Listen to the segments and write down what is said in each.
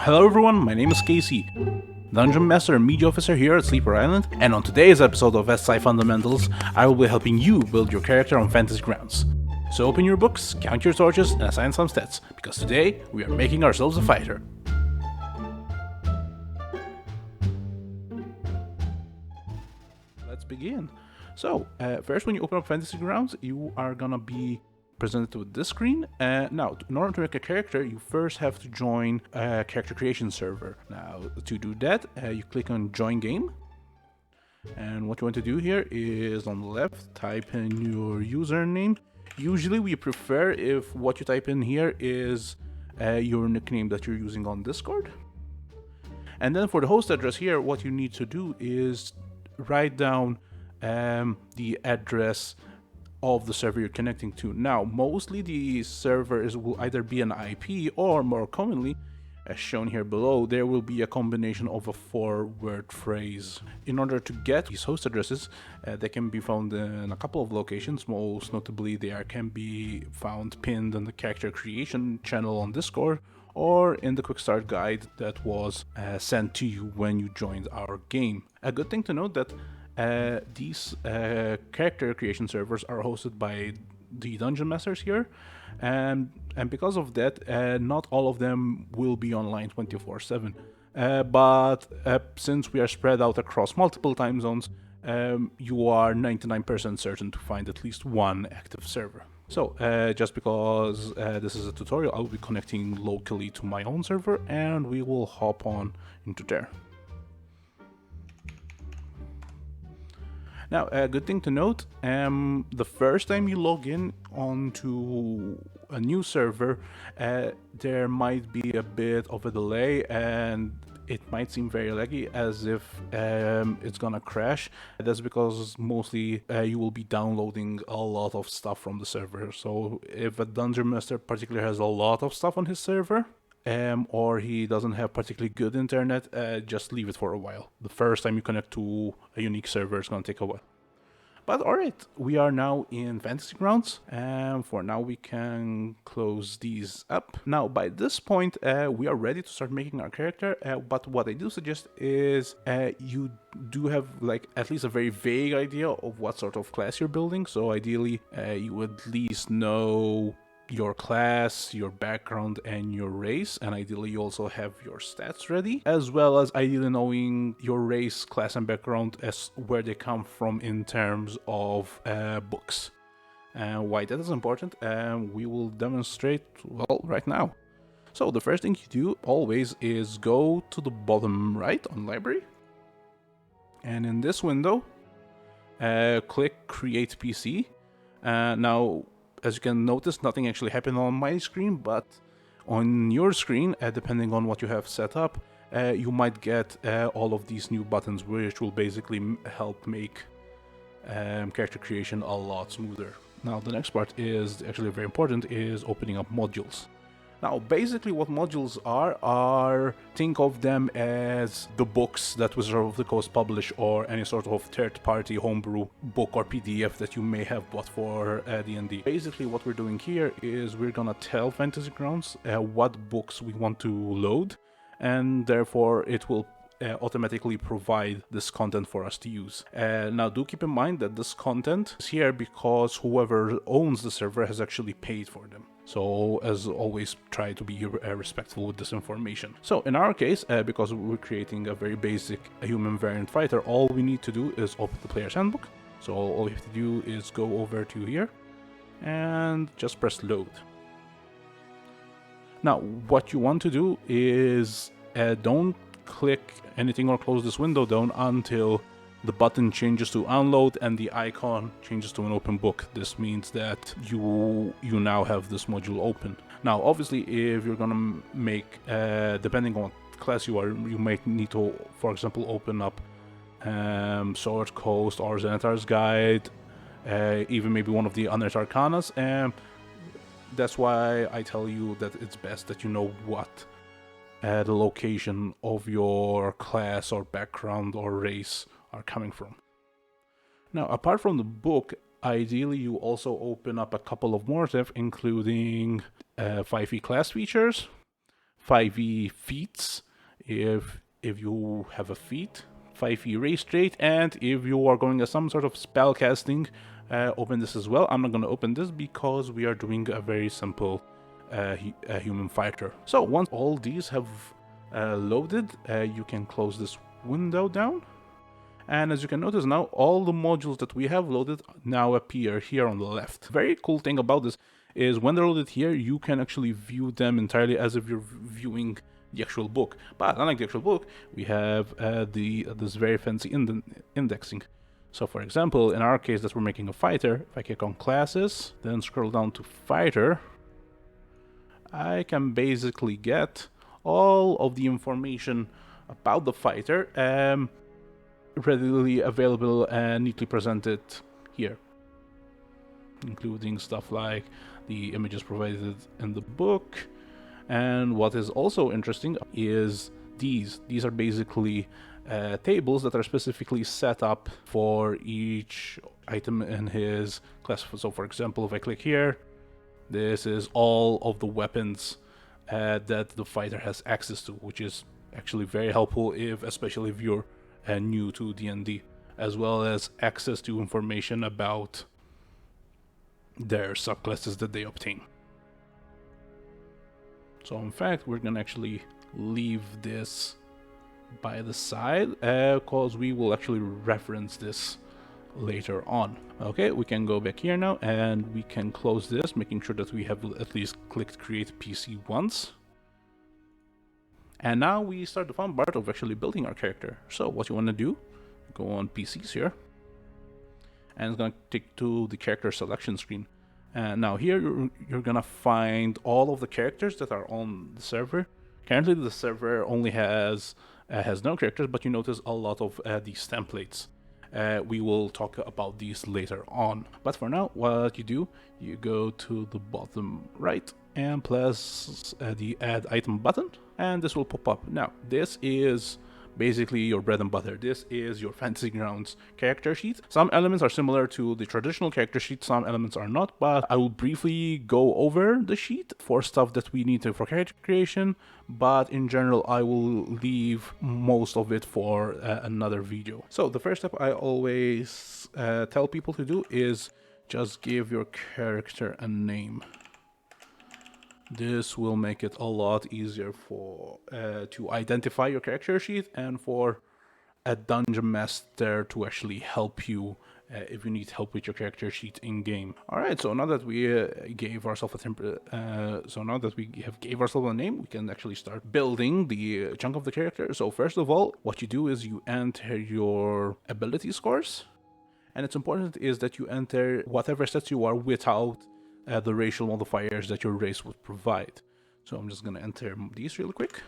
Hello everyone, my name is Casey, Dungeon Master and Media Officer here at Sleeper Island, and on today's episode of SI Fundamentals, I will be helping you build your character on fantasy grounds. So open your books, count your torches, and assign some stats, because today we are making ourselves a fighter. Let's begin. So, first when you open up Fantasy Grounds, you are gonna be presented with this screen. Now, in order to make a character, you first have to join a character creation server. Now, to do that, you click on Join Game. And what you want to do here is on the left, type in your username. Usually we prefer if what you type in here is your nickname that you're using on Discord. And then for the host address here, what you need to do is write down the address of the server you're connecting to. Now, mostly the server will either be an IP or more commonly, as shown here below, there will be a combination of a 4-word phrase. In order to get these host addresses, they can be found in a couple of locations. Most notably, they can be found pinned in the character creation channel on Discord or in the quick start guide that was sent to you when you joined our game. A good thing to note that these character creation servers are hosted by the Dungeon Masters here, and because of that, not all of them will be online 24/7. But since we are spread out across multiple time zones, you are 99% certain to find at least one active server. So, just because this is a tutorial, I will be connecting locally to my own server, and we will hop on into there. Now, a good thing to note, the first time you log in onto a new server, there might be a bit of a delay and it might seem very laggy, as if it's gonna crash. That's because mostly you will be downloading a lot of stuff from the server. So if a Dungeon Master particularly has a lot of stuff on his server, or he doesn't have particularly good internet, just leave it for a while. The first time you connect to a unique server is going to take a while. But alright, we are now in Fantasy Grounds, and for now we can close these up. Now, by this point, we are ready to start making our character, but what I do suggest is you do have like at least a very vague idea of what sort of class you're building. So ideally, you would at least know your class, your background, and your race, and ideally you also have your stats ready, as well as ideally knowing your race, class, and background as where they come from in terms of books. And why that is important, we will demonstrate, well, right now. So the first thing you do always is go to the bottom right on library, and in this window, click Create PC. Now, as you can notice, nothing actually happened on my screen, but on your screen, depending on what you have set up, you might get all of these new buttons, which will basically help make character creation a lot smoother. Now, the next part is actually very important, is opening up modules. Now, basically what modules are think of them as the books that Wizards of the Coast publish, or any sort of third-party homebrew book or PDF that you may have bought for D&D. Basically what we're doing here is we're gonna tell Fantasy Grounds what books we want to load, and therefore it will automatically provide this content for us to use. Now, do keep in mind that this content is here because whoever owns the server has actually paid for them. So, as always, try to be respectful with this information. So, in our case, because we're creating a very basic human variant fighter, all we need to do is open the player's handbook. So, all we have to do is go over to here and just press load. Now, what you want to do is don't click anything or close this window down until the button changes to unload and the icon changes to an open book. This means that you now have this module open. Now, obviously, if you're gonna make, depending on what class you are, you might need to, for example, open up Sword Coast or Xanatar's Guide, even maybe one of the Unearthed Arcanas, and that's why I tell you that it's best that you know what the location of your class or background or race are coming from. Now, apart from the book, ideally you also open up a couple of more stuff, including 5e class features, 5e feats if you have a feat, 5e race trait, and if you are going as some sort of spell casting, open this as well. I'm not going to open this because we are doing a very simple human fighter. So once all these have loaded, you can close this window down. And as you can notice now, all the modules that we have loaded now appear here on the left. Very cool thing about this is when they're loaded here, you can actually view them entirely as if you're viewing the actual book. But unlike the actual book, we have this very fancy indexing. So for example, in our case that we're making a fighter, if I click on classes, then scroll down to fighter, I can basically get all of the information about the fighter readily available and neatly presented here, including stuff like the images provided in the book. And what is also interesting is these are basically tables that are specifically set up for each item in his class. So for example, if I click here, this is all of the weapons that the fighter has access to, which is actually very helpful especially if you're new to D&D, as well as access to information about their subclasses that they obtain. So in fact, we're gonna actually leave this by the side because we will actually reference this later on. Okay, we can go back here now and we can close this, making sure that we have at least clicked create PC once. And now we start the fun part of actually building our character. So what you want to do, go on PCs here, and it's going to take to the character selection screen. And now here you're going to find all of the characters that are on the server. Currently the server only has no characters, but you notice a lot of these templates. We will talk about these later on. But for now, what you do, you go to the bottom right and press the add item button, and this will pop up. Now, this is basically your bread and butter. This is your Fantasy Grounds character sheet. Some elements are similar to the traditional character sheet, some elements are not, but I will briefly go over the sheet for stuff that we need for character creation, but in general I will leave most of it for another video. So the first step I always tell people to do is just give your character a name. This will make it a lot easier for to identify your character sheet and for a dungeon master to actually help you if you need help with your character sheet in game. All right, so now that we gave ourselves a name, we can actually start building the chunk of the character. So first of all, what you do is you enter your ability scores, and it's important is that you enter whatever stats you are without the racial modifiers that your race would provide. So I'm just going to enter these real quick.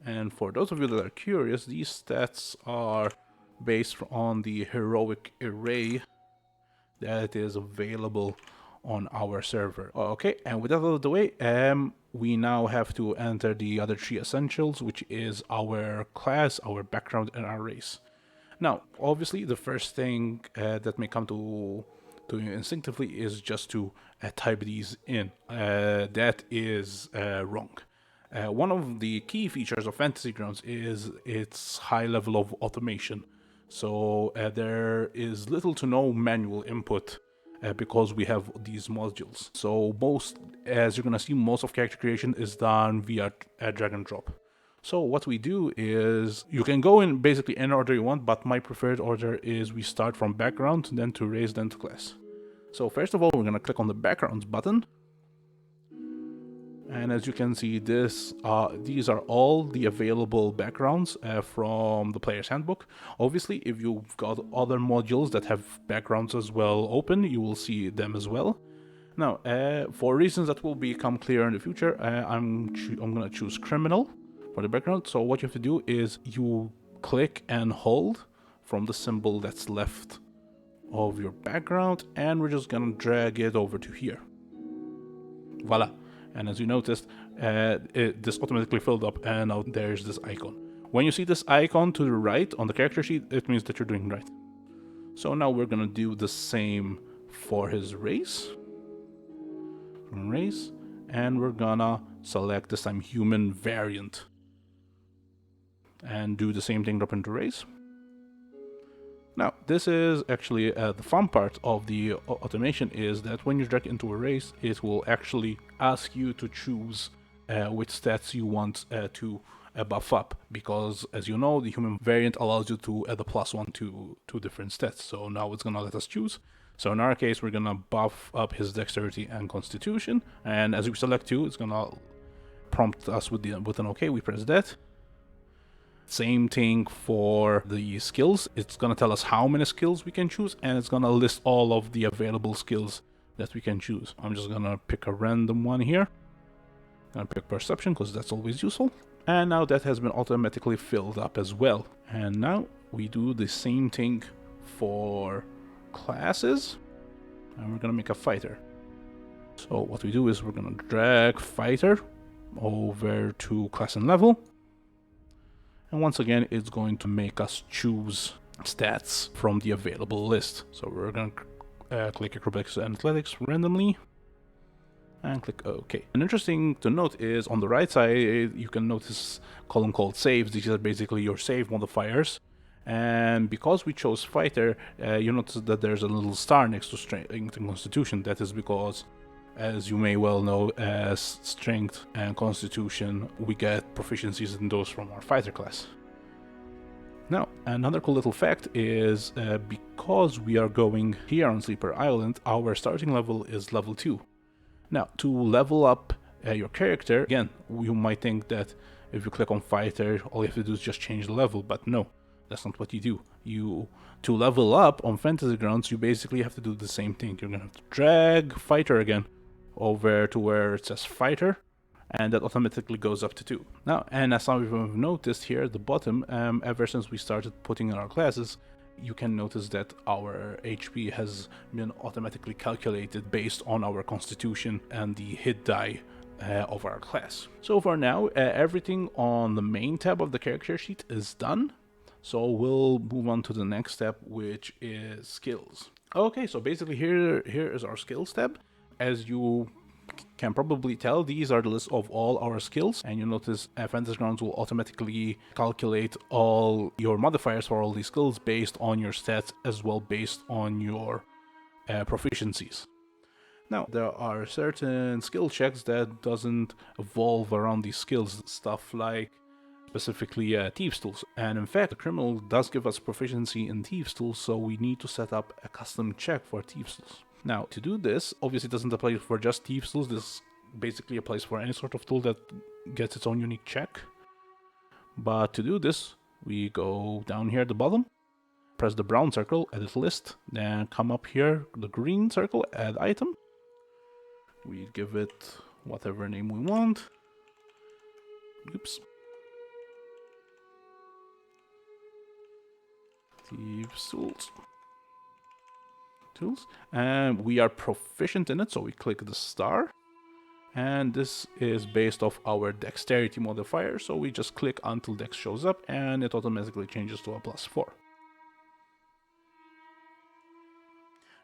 And for those of you that are curious, these stats are based on the heroic array that is available on our server. Okay, and with that out of the way, we now have to enter the other three essentials, which is our class, our background, and our race. Now, obviously, the first thing that may come to you instinctively is just to type these in. That is wrong. One of the key features of Fantasy Grounds is its high level of automation. So there is little to no manual input because we have these modules. So as you're gonna see, most of character creation is done via drag and drop. So what we do is, you can go in basically any order you want, but my preferred order is we start from background, then to race, then to class. So first of all, we're going to click on the backgrounds button. And as you can see, these are all the available backgrounds from the player's handbook. Obviously, if you've got other modules that have backgrounds as well open, you will see them as well. Now, for reasons that will become clear in the future, I'm going to choose criminal for the background. So what you have to do is you click and hold from the symbol that's left of your background, and we're just gonna drag it over to here. Voila. And as you noticed, this automatically filled up, and now there's this icon. When you see this icon to the right on the character sheet, it means that you're doing right. So now we're gonna do the same for his race. And we're gonna select this time human variant, and do the same thing, drop into race. Now, this is actually the fun part of the automation, is that when you drag into a race, it will actually ask you to choose which stats you want to buff up, because as you know, the human variant allows you to add a +1 to two different stats. So now it's gonna let us choose. So in our case, we're gonna buff up his dexterity and constitution, and as we select 2, it's gonna prompt us with an OK. We press that. Same thing for the skills. It's gonna tell us how many skills we can choose, and it's gonna list all of the available skills that we can choose. I'm just gonna pick a random one here. I'm gonna pick perception because that's always useful. And now that has been automatically filled up as well. And now we do the same thing for classes, and we're gonna make a fighter. So what we do is we're gonna drag fighter over to class and level. And once again, it's going to make us choose stats from the available list. So we're going to click acrobatics and athletics randomly and click OK. And interesting to note is on the right side, you can notice a column called saves. These are basically your save modifiers. And because we chose fighter, you notice that there's a little star next to strength and constitution. That is because, as you may well know, as strength and constitution, we get proficiencies in those from our fighter class. Now, another cool little fact is because we are going here on Sleeper Island, our starting level is level 2. Now, to level up your character, again, you might think that if you click on fighter, all you have to do is just change the level, but no, that's not what you do. To level up on Fantasy Grounds, you basically have to do the same thing. You're gonna have to drag fighter again over to where it says fighter, and that automatically goes up to 2. Now, and as some of you have noticed here at the bottom, ever since we started putting in our classes, you can notice that our HP has been automatically calculated based on our constitution and the hit die of our class. So for now, everything on the main tab of the character sheet is done. So we'll move on to the next step, which is skills. Okay, so basically here is our skills tab. As you can probably tell, these are the list of all our skills, and you notice Fantasy Grounds will automatically calculate all your modifiers for all these skills based on your stats, as well based on your proficiencies. Now, there are certain skill checks that doesn't evolve around these skills, stuff like specifically Thieves Tools. And in fact, the criminal does give us proficiency in Thieves Tools, so we need to set up a custom check for Thieves Tools. Now, to do this, obviously it doesn't apply for just Thieves Tools. This basically applies for any sort of tool that gets its own unique check. But to do this, we go down here at the bottom, press the brown circle, edit list, then come up here, the green circle, add item. We give it whatever name we want. Oops. Thieves Tools. And we are proficient in it, so we click the star. And this is based off our dexterity modifier, so we just click until dex shows up and it automatically changes to a +4.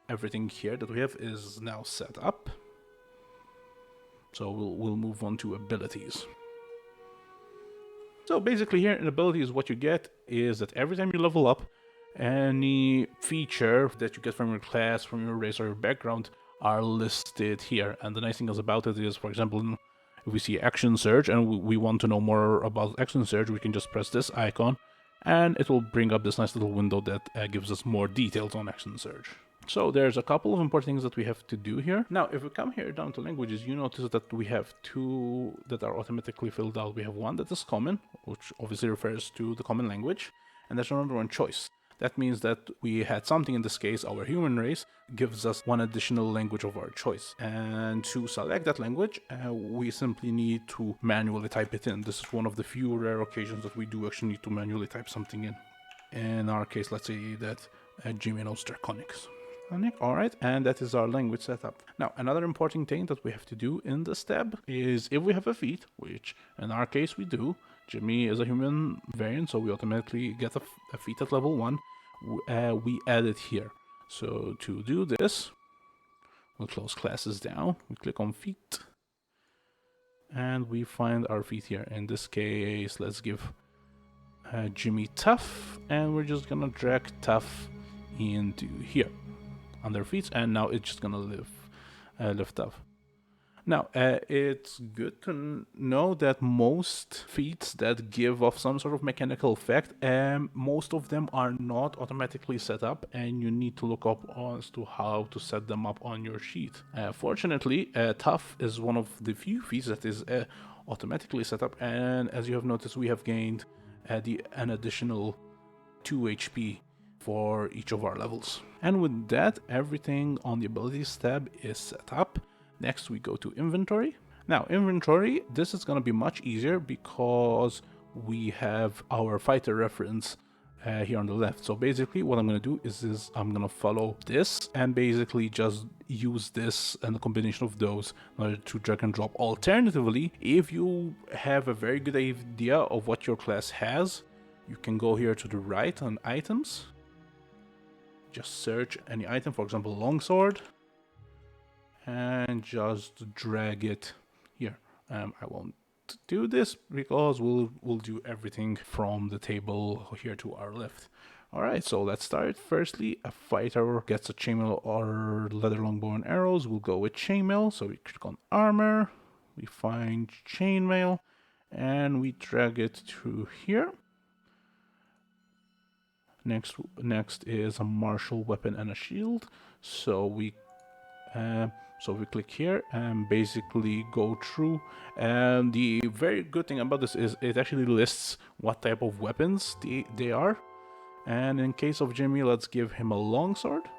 Everything here that we have is now set up. So we'll move on to abilities. So basically here in abilities, what you get is that every time you level up, any feature that you get from your class, from your race or your background are listed here. And the nice thing about it is, for example, if we see Action Surge and we want to know more about Action Surge, we can just press this icon and it will bring up this nice little window that gives us more details on Action Surge. So there's a couple of important things that we have to do here. Now, if we come here down to languages, you notice that we have 2 that are automatically filled out. We have one that is common, which obviously refers to the common language, and there's another one, choice. That means that we had something, in this case, our human race, gives us one additional language of our choice. And to select that language, we simply need to manually type it in. This is one of the few rare occasions that we do actually need to manually type something in. In our case, let's say that Jimmy knows Draconics. Alright, and that is our language setup. Now, another important thing that we have to do in this tab is if we have a feat, which in our case we do, Jimmy is a human variant, so we automatically get a feat at level 1, we add it here. So to do this, we'll close classes down, we click on feat, and we find our feet here. In this case, let's give Jimmy Tough, and we're just gonna drag Tough into here on their feet, and now it's just gonna lift up. Now, it's good to know that most feats that give off some sort of mechanical effect, most of them are not automatically set up, and you need to look up as to how to set them up on your sheet. Fortunately, Tough is one of the few feats that is automatically set up, and as you have noticed, we have gained an additional 2 HP for each of our levels. And with that, everything on the abilities tab is set up. Next, we go to inventory. Now, inventory, this is going to be much easier because we have our fighter reference here on the left. So basically, what I'm going to do is I'm going to follow this and basically just use this and the combination of those in order to drag and drop. Alternatively, if you have a very good idea of what your class has, you can go here to the right on items. Just search any item, for example, longsword, and just drag it here. I won't do this because we'll do everything from the table here to our left. Alright, so let's start. Firstly, a fighter gets a chainmail or leather longbow and arrows. We'll go with chainmail, so we click on armor, we find chainmail, and we drag it through here. Next is a martial weapon and a shield. So we click here and basically go through. And the very good thing about this is it actually lists what type of weapons they are. And in case of Jimmy, let's give him a longsword.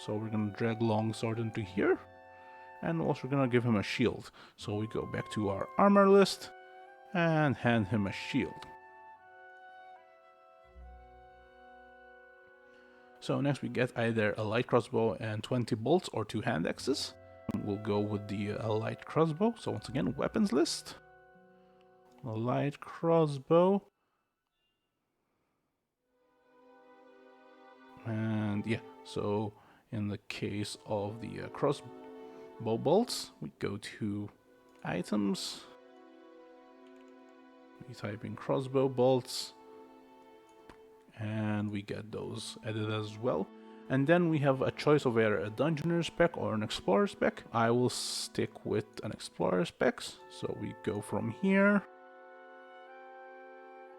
So we're gonna drag longsword into here, and also gonna give him a shield. So we go back to our armor list and hand him a shield. So next we get either a light crossbow and 20 bolts or 2 hand axes. We'll go with the light crossbow. So once again, weapons list, a light crossbow, and yeah. So in the case of the crossbow bolts, we go to items, we type in crossbow bolts, and we get those added as well. And then we have a choice of either a dungeoneer spec or an explorer spec. I will stick with an explorer specs. So we go from here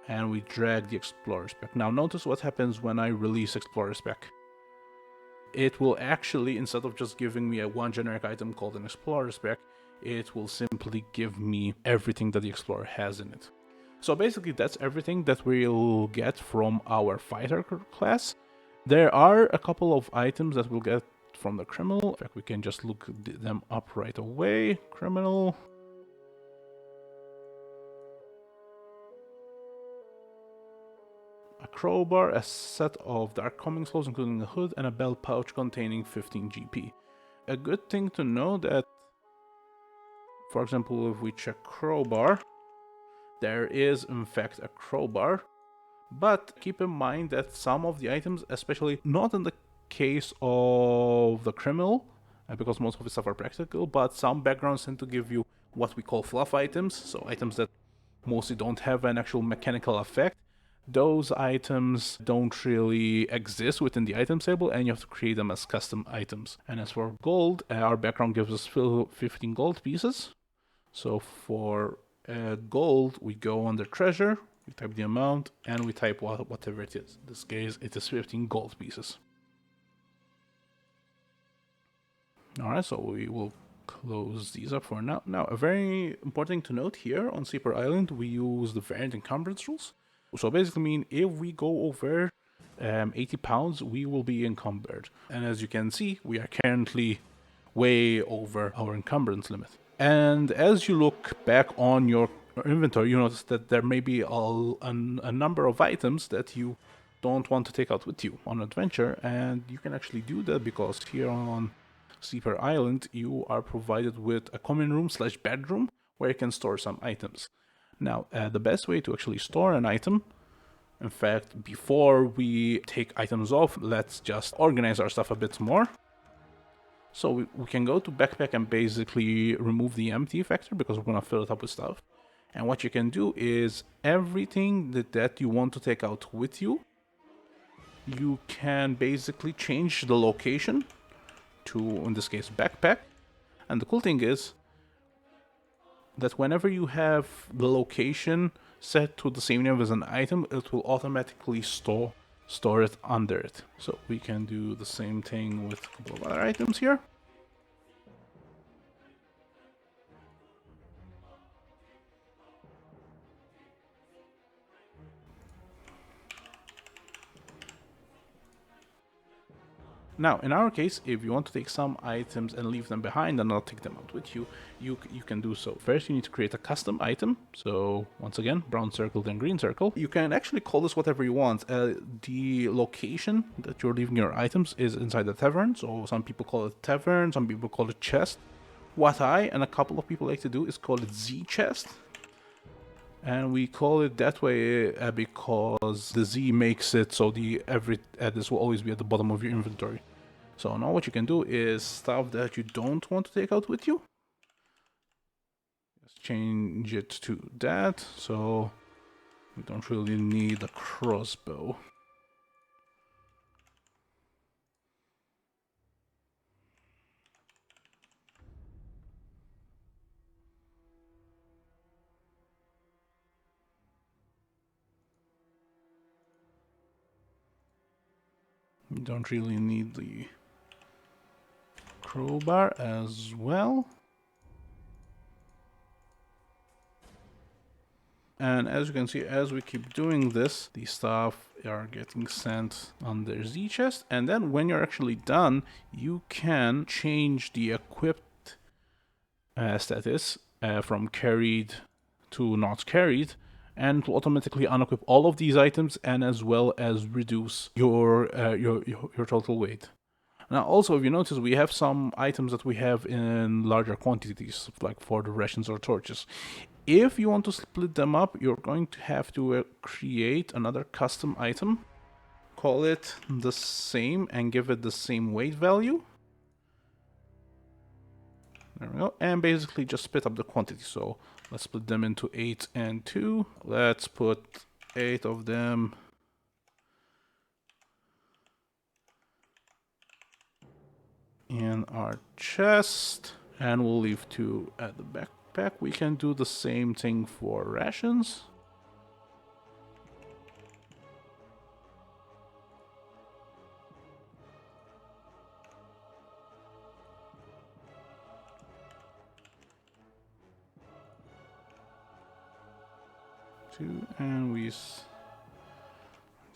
and we drag the explorer spec. Now notice what happens when I release explorer spec. It will actually, instead of just giving me a one generic item called an explorer spec, it will simply give me everything that the explorer has in it. So basically that's everything that we'll get from our fighter class. There are a couple of items that we'll get from the criminal. In fact, we can just look them up right away. Criminal. A crowbar, a set of dark combing slows including a hood, and a belt pouch containing 15 GP. A good thing to know that, for example, if we check crowbar, there is in fact a crowbar, but keep in mind that some of the items, especially not in the case of the criminal, because most of the stuff are practical, but some backgrounds tend to give you what we call fluff items, so items that mostly don't have an actual mechanical effect. Those items don't really exist within the item table, and you have to create them as custom items. And as for gold, our background gives us 15 gold pieces. So for gold, we go under treasure, we type the amount, and we type whatever it is. In this case, it is 15 gold pieces. Alright, so we will close these up for now. Now, a very important thing to note here on Sleeper Island, we use the variant encumbrance rules. So basically mean if we go over 80 pounds, we will be encumbered. And as you can see, we are currently way over our encumbrance limit. And as you look back on your inventory, you notice that there may be a number of items that you don't want to take out with you on adventure, and you can actually do that because here on Sleeper Island you are provided with a common room / bedroom where you can store some items. Now, the best way to actually store an item, in fact, before we take items off, let's just organize our stuff a bit more. So we can go to backpack and basically remove the empty factor because we're gonna fill it up with stuff. And what you can do is everything that you want to take out with you, you can basically change the location to, in this case, backpack. And the cool thing is that whenever you have the location set to the same name as an item, it will automatically store it under it. So we can do the same thing with a couple of other items here. Now, in our case, if you want to take some items and leave them behind and not take them out with you, you can do so. First, you need to create a custom item. So, once again, brown circle, then green circle. You can actually call this whatever you want. The location that you're leaving your items is inside the tavern. So, some people call it tavern, some people call it chest. What I and a couple of people like to do is call it Z chest. And we call it that way because the Z makes it so this will always be at the bottom of your inventory. So now what you can do is stuff that you don't want to take out with you. Just change it to that, so we don't really need a crossbow. You don't really need the crowbar as well. And as you can see, as we keep doing this, the stuff are getting sent on their Z chest. And then when you're actually done, you can change the equipped status from carried to not carried, and to automatically unequip all of these items and as well as reduce your total weight. Now also, if you notice, we have some items that we have in larger quantities, like for the rations or torches. If you want to split them up, you're going to have to create another custom item, call it the same and give it the same weight value. There we go, and basically just split up the quantity. So let's split them into 8 and 2. Let's put 8 of them in our chest, and we'll leave 2 at the backpack. We can do the same thing for rations. And we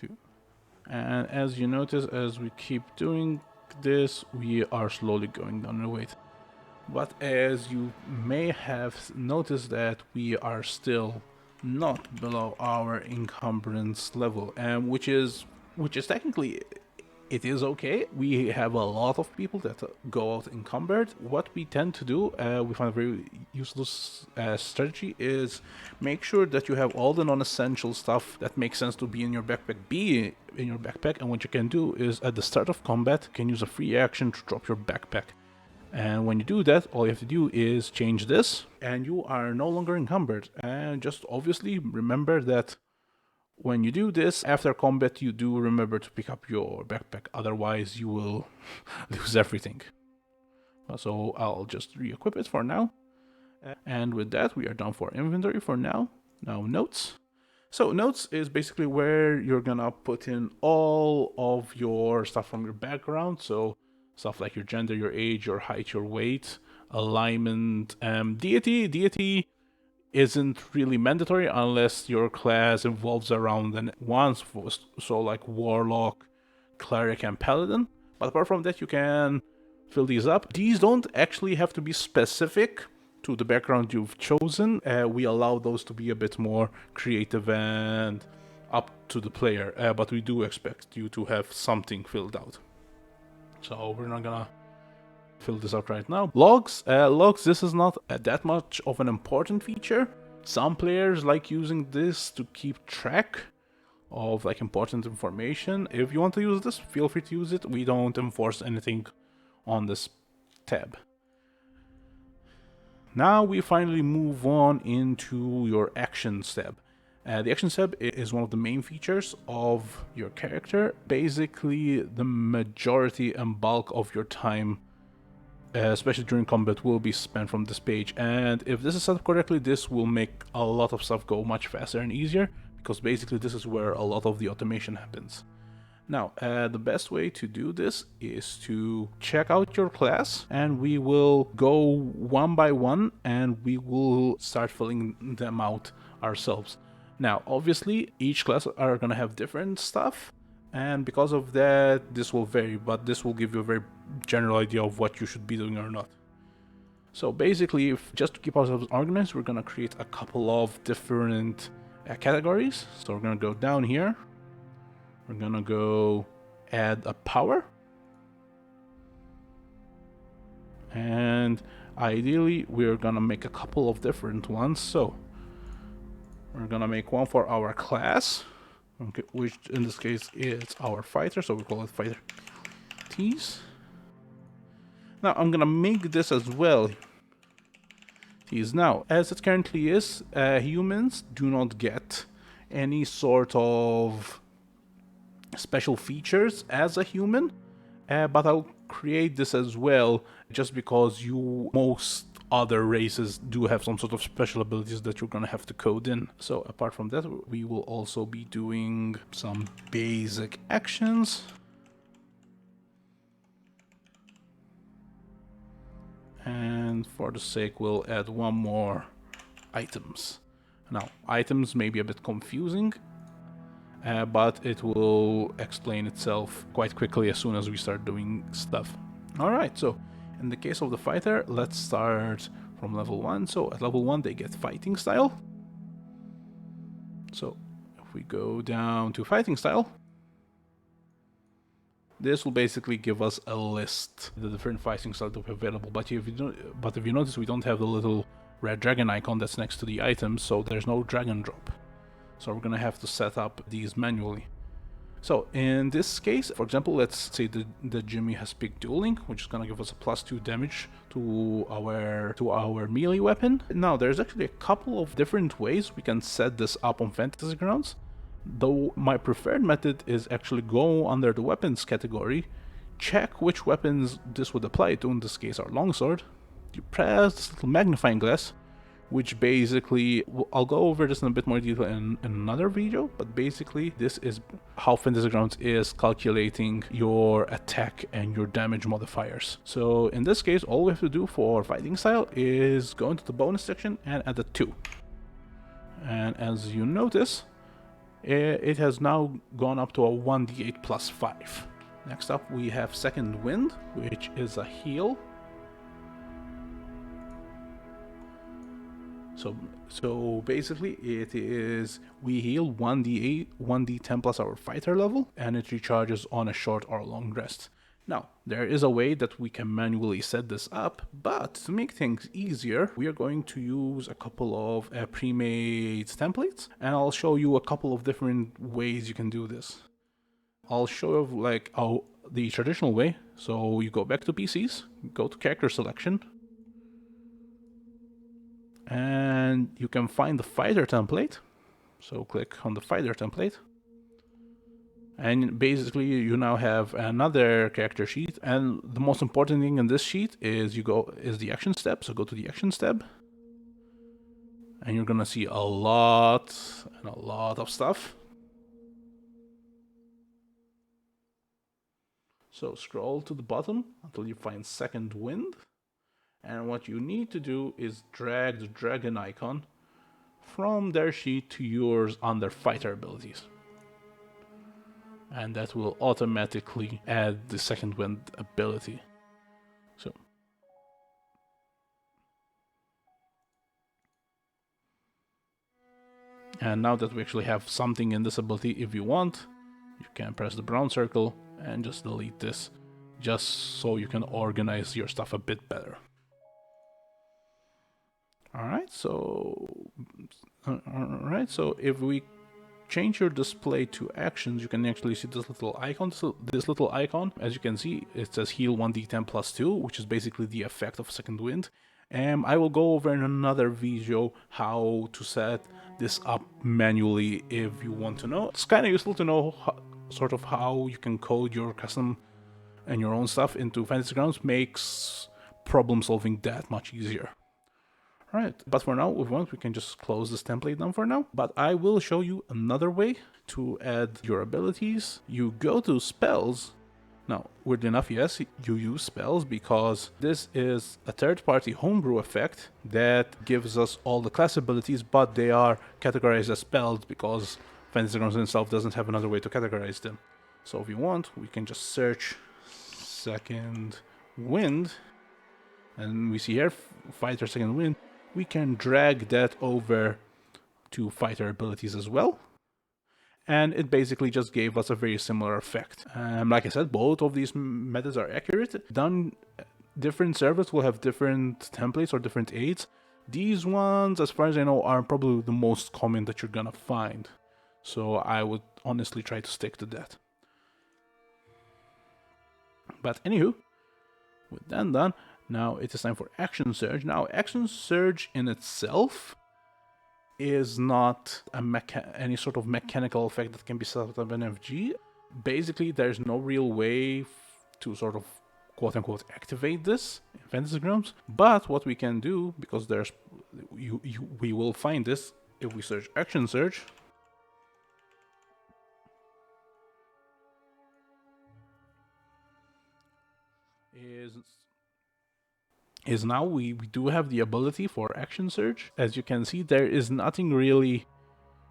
do. And as you notice, as we keep doing this, we are slowly going down the weight. But as you may have noticed, that we are still not below our encumbrance level, and which is technically, it is okay. We have a lot of people that go out encumbered. What we tend to do, we find a very useless strategy, is make sure that you have all the non-essential stuff that makes sense to be in your backpack, and what you can do is at the start of combat, you can use a free action to drop your backpack. And when you do that, all you have to do is change this, and you are no longer encumbered. And just obviously remember that when you do this, after combat, you do remember to pick up your backpack, otherwise you will lose everything. So I'll just re-equip it for now. And with that, we are done for inventory for now. Now notes. So notes is basically where you're gonna put in all of your stuff from your background. So stuff like your gender, your age, your height, your weight, alignment, deity isn't really mandatory unless your class evolves around an once, so like warlock, cleric, and paladin. But apart from that, you can fill these up. These don't actually have to be specific to the background you've chosen. We allow those to be a bit more creative and up to the player, but we do expect you to have something filled out. So we're not gonna fill this out right now. Logs, this is not that much of an important feature. Some players like using this to keep track of like important information. If you want to use this, feel free to use it. We don't enforce anything on this tab. Now we finally move on into your actions tab. The actions tab is one of the main features of your character. Basically, the majority and bulk of your time, especially during combat, will be spent from this page. And if this is set up correctly, this will make a lot of stuff go much faster and easier, because basically this is where a lot of the automation happens. Now, the best way to do this is to check out your class, and we will go one by one and we will start filling them out ourselves. Now, obviously, each class are going to have different stuff, and because of that, this will vary, but this will give you a very general idea of what you should be doing or not. So basically, just to keep ourselves organized, we're going to create a couple of different categories. So we're going to go down here. We're gonna go add a power, and ideally we're gonna make a couple of different ones. So we're gonna make one for our class, okay, which in this case is our fighter, so we call it fighter T's. Now I'm gonna make this as well T's. Now, as it currently is, humans do not get any sort of special features as a human, but I'll create this as well just because most other races do have some sort of special abilities that you're gonna have to code in. So apart from that, we will also be doing some basic actions. And for the sake, we'll add one more items. Now, items may be a bit confusing, but it will explain itself quite quickly as soon as we start doing stuff. Alright, so in the case of the fighter, let's start from level 1. So at level 1 they get fighting style. So if we go down to fighting style, this will basically give us a list of the different fighting styles that are available. But if you notice, we don't have the little red dragon icon that's next to the item, so there's no dragon drop. So we're gonna have to set up these manually. So in this case, for example, let's say that Jimmy has picked dueling, which is gonna give us a +2 damage to our melee weapon. Now there's actually a couple of different ways we can set this up on Fantasy Grounds, though my preferred method is actually go under the weapons category, check which weapons this would apply to, in this case our longsword. You press this little magnifying glass, which basically, I'll go over this in a bit more detail in another video, but basically this is how Fantasy Grounds is calculating your attack and your damage modifiers. So in this case, all we have to do for fighting style is go into the bonus section and add a 2. And as you notice, it has now gone up to a 1d8 plus 5. Next up we have second wind, which is a heal. So basically it is, we heal 1d8, 1d10 plus our fighter level, and it recharges on a short or long rest. Now, there is a way that we can manually set this up, but to make things easier, we are going to use a couple of pre-made templates, and I'll show you a couple of different ways you can do this. I'll show you like the traditional way. So you go back to PCs, go to character selection, and you can find the fighter template. So click on the fighter template, and basically you now have another character sheet. And the most important thing in this sheet is the action step. So go to the action tab, and you're gonna see a lot of stuff. So scroll to the bottom until you find second wind. And what you need to do is drag the dragon icon from their sheet to yours under fighter abilities. And that will automatically add the second wind ability. So and now that we actually have something in this ability, if you want, you can press the brown circle and just delete this, just so you can organize your stuff a bit better. Alright, so if we change your display to actions, you can actually see this little icon. This little icon, as you can see, it says heal 1d10 plus 2, which is basically the effect of Second Wind. And I will go over in another video how to set this up manually if you want to know. It's kind of useful to know sort of how you can code your custom and your own stuff into Fantasy Grounds. Makes problem solving that much easier. Alright, but for now, if we want, we can just close this template down for now. But I will show you another way to add your abilities. You go to spells. Now, weirdly enough, yes, you use spells because this is a third-party homebrew effect that gives us all the class abilities, but they are categorized as spells because Fantasy Grounds itself doesn't have another way to categorize them. So if you want, we can just search Second Wind, and we see here, Fighter Second Wind. We can drag that over to fighter abilities as well. And it basically just gave us a very similar effect. Like I said, both of these methods are accurate. Different servers will have different templates or different aids. These ones, as far as I know, are probably the most common that you're gonna find. So I would honestly try to stick to that. But anywho, with that done, now it is time for Action Surge. Now, Action Surge in itself is not any sort of mechanical effect that can be set up in FG. Basically, there's no real way to sort of quote-unquote activate this in Fantasy Grounds. But what we can do, because we will find this if we search Action Surge, is now we do have the ability for Action Surge. As you can see, there is nothing really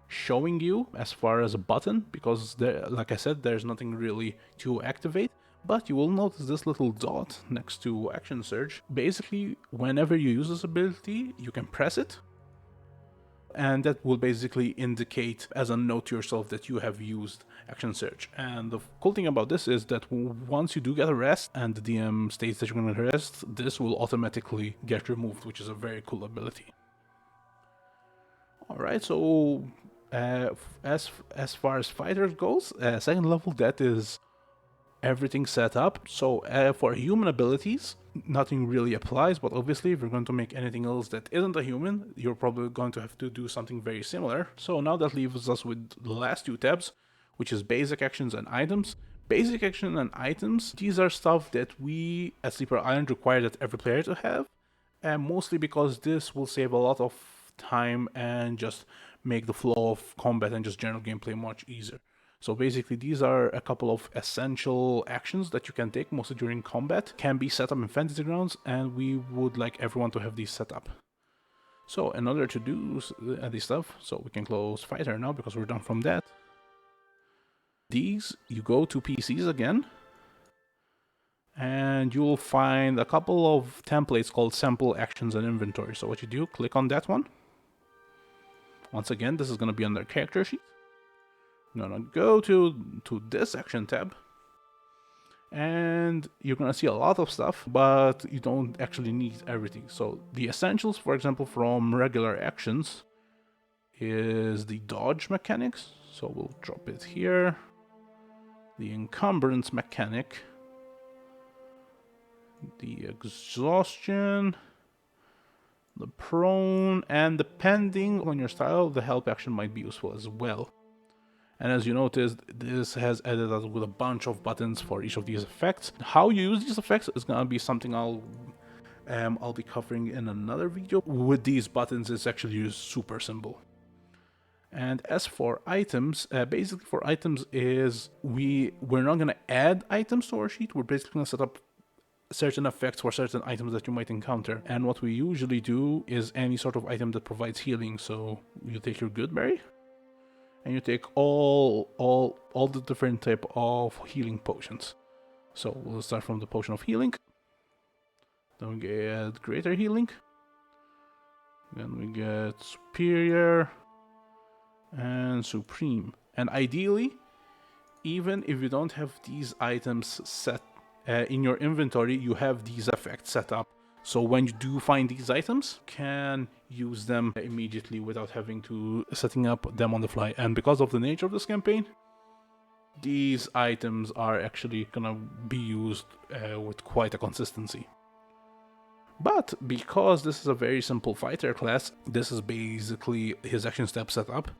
showing you as far as a button, because like I said, there's nothing really to activate. But you will notice this little dot next to Action Surge. Basically, whenever you use this ability, you can press it, and that will basically indicate as a note to yourself that you have used Action Surge. And the cool thing about this is that once you do get a rest and the DM states that you're going to rest, this will automatically get removed, which is a very cool ability. Alright, so as far as fighters goes, second level, that is everything set up. So for human abilities, nothing really applies, but obviously if you're going to make anything else that isn't a human, you're probably going to have to do something very similar. So now that leaves us with the last two tabs, which is basic actions and items. Basic action and items, these are stuff that we at Sleeper Island require that every player to have, and mostly because this will save a lot of time and just make the flow of combat and just general gameplay much easier. So basically, these are a couple of essential actions that you can take mostly during combat, can be set up in Fantasy Grounds, and we would like everyone to have these set up. So in order to do this stuff, so we can close Fighter now because we're done from that. These, you go to PCs again, and you'll find a couple of templates called Sample Actions and Inventory. So what you do, click on that one. Once again, this is going to be under Character Sheet. I'm gonna go to this action tab, and you're gonna see a lot of stuff, but you don't actually need everything. So the essentials, for example, from regular actions is the dodge mechanics. So we'll drop it here. The encumbrance mechanic, the exhaustion, the prone, and depending on your style, the help action might be useful as well. And as you noticed, this has added us with a bunch of buttons for each of these effects. How you use these effects is gonna be something I'll be covering in another video. With these buttons, it's actually super simple. And as for items, basically for items is we're not gonna add items to our sheet. We're basically gonna set up certain effects for certain items that you might encounter. And what we usually do is any sort of item that provides healing. So you take your good berry, and you take all the different type of healing potions. So we'll start from the potion of healing. Then we get greater healing. Then we get superior and supreme. And ideally, even if you don't have these items set in your inventory, you have these effects set up So when you do find these items, you can use them immediately without having to setting up them on the fly. And because of the nature of this campaign, these items are actually gonna be used with quite a consistency. But because this is a very simple fighter class, this is basically his action step setup.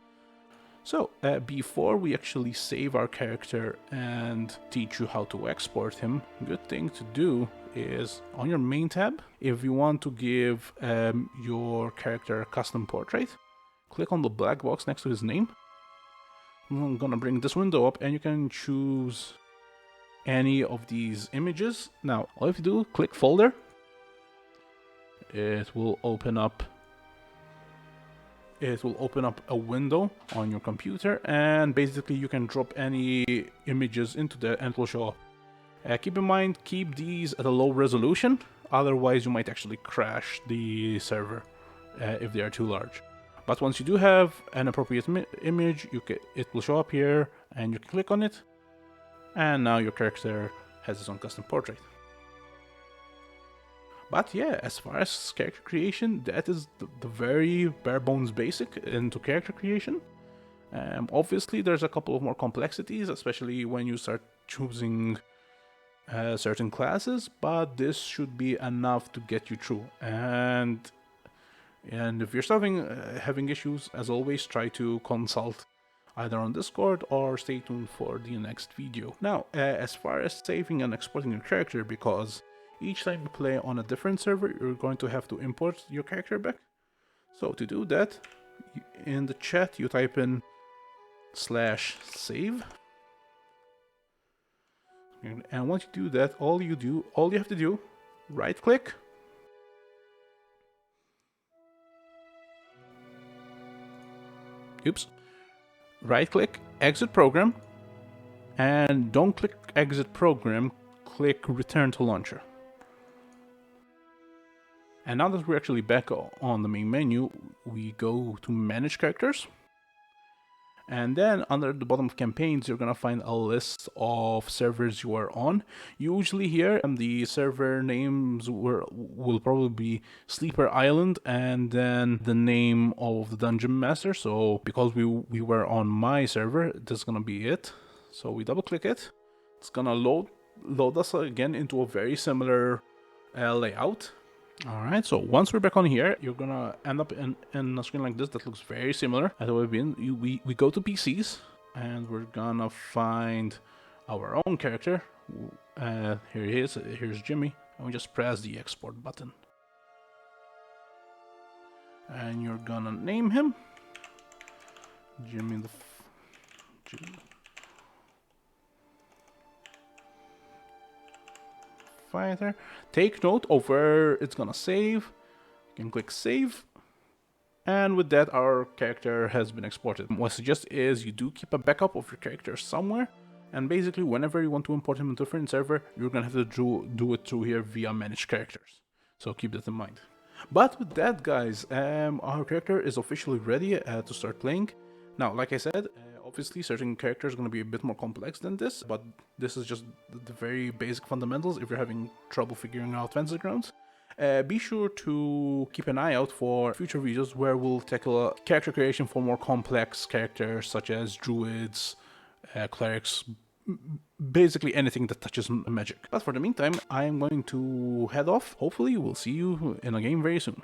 So before we actually save our character and teach you how to export him, good thing to do is on your main tab, if you want to give your character a custom portrait, click on the black box next to his name. I'm gonna bring this window up and you can choose any of these images. Now, all you have to do, click folder. It will open up a window on your computer, and basically you can drop any images into there and it will show up. Keep in mind, keep these at a low resolution, otherwise you might actually crash the server if they are too large. But once you do have an appropriate image, it will show up here and you can click on it, and now your character has its own custom portrait. But yeah, as far as character creation, that is the very bare bones basic into character creation. Obviously, there's a couple of more complexities, especially when you start choosing certain classes, but this should be enough to get you through. And if you're having issues, as always, try to consult either on Discord or stay tuned for the next video. Now, as far as saving and exporting your character, because each time you play on a different server, you're going to have to import your character back. So to do that, in the chat you type in /save. And once you do that, all you have to do, right click. Oops. Right click, exit program, and don't click exit program, click return to launcher. And now that we're actually back on the main menu, we go to manage characters. And then under the bottom of campaigns, you're gonna find a list of servers you are on. Usually here, the server names will probably be Sleeper Island and then the name of the dungeon master. So because we were on my server, this is gonna be it. So we double click it. It's gonna load us again into a very similar layout. Alright, so once we're back on here, you're gonna end up in a screen like this that looks very similar as we've been. We go to PCs, and we're gonna find our own character. Here he is, here's Jimmy, and we just press the export button. And you're gonna name him Jimmy Fighter. Take note of where it's gonna save. You can click save, and with that our character has been exported. What I suggest is you do keep a backup of your character somewhere, and basically whenever you want to import him into a different server, you're gonna have to do it through here via manage characters. So keep that in mind. But with that, guys, our character is officially ready to start playing. Now, like I said, obviously certain characters are going to be a bit more complex than this, but this is just the very basic fundamentals if you're having trouble figuring out fantasy grounds. Be sure to keep an eye out for future videos where we'll tackle character creation for more complex characters such as druids, clerics, basically anything that touches magic. But for the meantime, I am going to head off. Hopefully we'll see you in a game very soon.